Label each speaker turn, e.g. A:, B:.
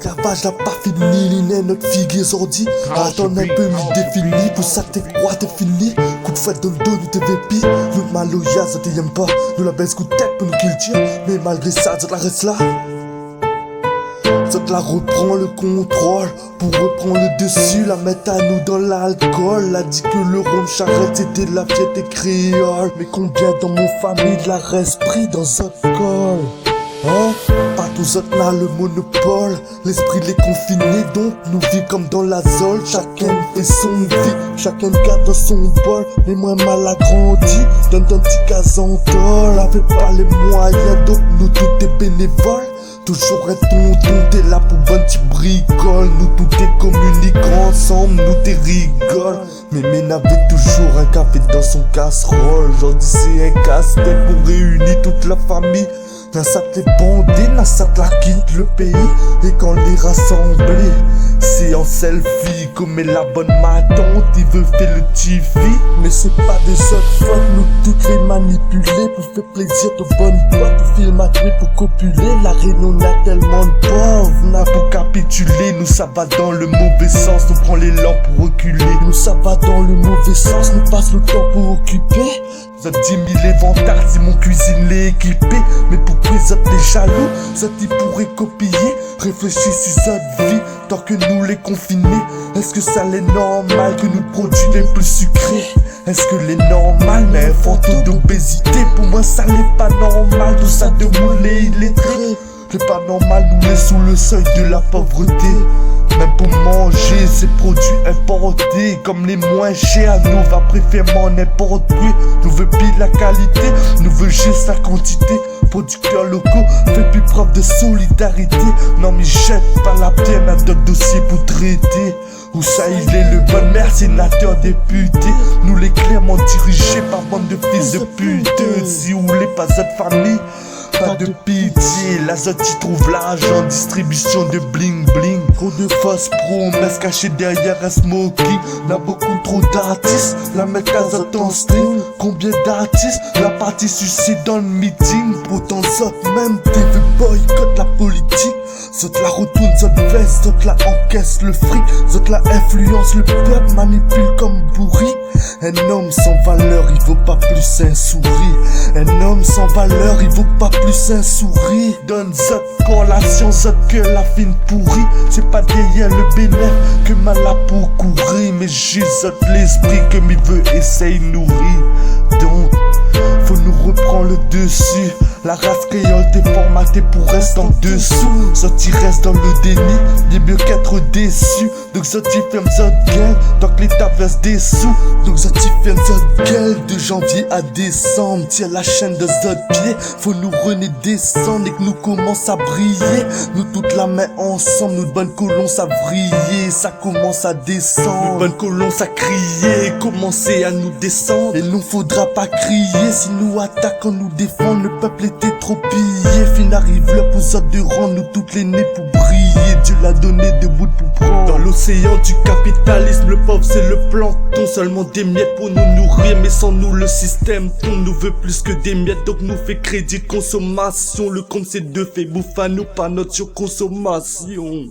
A: L'esclavage n'a pas fini, l'inné notre figue ordi. Attends un peu, m'y défini, pour ça t'es quoi, t'es fini. Coup de fouette dans le dos, nous t'es vépi. Nous maloya, ça t'aime pas. Nous la baisse coup de tête pour nous kill tire. Mais malgré ça, ça la reste là. Ça te la reprend le contrôle pour reprendre le dessus, la mettre à nous dans l'alcool. A dit que le rhum charrette c'était de la fierté créole. Mais combien dans mon famille de la reste pris dans un col? Hein? Pas tous autres n'a le monopole. L'esprit les confinés donc nous vivons comme dans la zone. Chacun fait son vie, chacun garde dans son bol. Mais moins mal agrandi, donne un petit casantol. Avec pas les moyens donc nous tout est bénévole. Toujours être tonton, t'es là pour bonne petite bricole. Nous tout est communiquant ensemble, nous t'es rigole. Mais n'avait toujours un café dans son casserole. Aujourd'hui c'est un casse-tête pour réunir toute la famille. Nassat les bandés, Nassat la quitte le pays. Et quand les rassemblés, c'est en selfie. Comme la bonne ma tante, il veut faire le TV. Mais c'est pas des autres fautes, nous toutes les manipuler. Pour faire plaisir de bonnes potes, pour filmer ma nuit pour copuler. La réunion a tellement de pauvres, n'a pour capituler. Nous ça va dans le mauvais sens, nous prend l'élan pour reculer. Nous ça va dans le mauvais sens, nous passe le temps pour occuper. Ça 10 000 éventails si mon cuisine l'est équipé. Mais pour les autres les jaloux, ça t'y pourrait copier. Réfléchis si ça vie, tant que nous les confinés. Est-ce que ça l'est normal que nous produisons les plus sucrés? Est-ce que les normal mais un fantôme d'obésité? Pour moi ça n'est pas normal, tout ça de mouler illettré. C'est pas normal nous les sous le seuil de la pauvreté. Même pour manger ces produits importés, comme les moins chers, nous va préférer n'importe quoi. Nous veut pire la qualité, nous veut juste la quantité. Producteurs locaux, fait plus preuve de solidarité. Non mais jette pas la pierre, mais d'autres dossiers pour traiter. Où ça il est le bon maire, sénateur, député. Nous les clairement dirigés par bande de fils de pute. Si vous voulez pas cette famille, pas de pitié, la zone y trouve l'argent, distribution de bling bling. Trop de fausses promesses cachées derrière un smoking. N'a beaucoup trop d'artistes, la mettre à zot en string. Combien d'artistes, la partie suicide dans le meeting. Pourtant zot même TV boycott la politique. Zot la retourne, zot veste, zot la encaisse le fric. Zot la influence, le peuple manipule comme bourri. Un homme sans valeur, il vaut pas plus un sourire. Un homme sans valeur, il vaut pas plus un sourire. Donne zot collation, zot que la fine pourrie. C'est pas derrière le bénéfice que mal a pour courir. Mais juste zot l'esprit que m'y veut essayer nourrir. Donc, faut nous reprendre le dessus. La race créole t'est formatée pour rester en dessous. Zot il reste dans le déni, il est mieux qu'être déçu. Donc zot il ferme zot gueule, tant que l'état verse des sous. Donc zot il ferme zot gueule, de janvier à décembre. Tire la chaîne de zot pied, faut nous renaître descendre et que nous commence à briller. Nous toutes la main ensemble, nous bonnes colons à vriller. Ça commence à descendre, nous bonnes colons à crier. Commencer à nous descendre, et nous faudra pas crier. Si nous attaquons, nous défendre, le peuple était trop pillé. Fin arrive l'heure pour ça de rendre nous toutes les nez pour briller. Dieu l'a donné debout pour prendre. Dans l'océan du capitalisme, le pauvre c'est le plancton. Seulement des miettes pour nous nourrir, mais sans nous le système tourne. Nous veut plus que des miettes, donc nous fait crédit de consommation. Le compte c'est de fait bouffe à nous, pas notre surconsommation.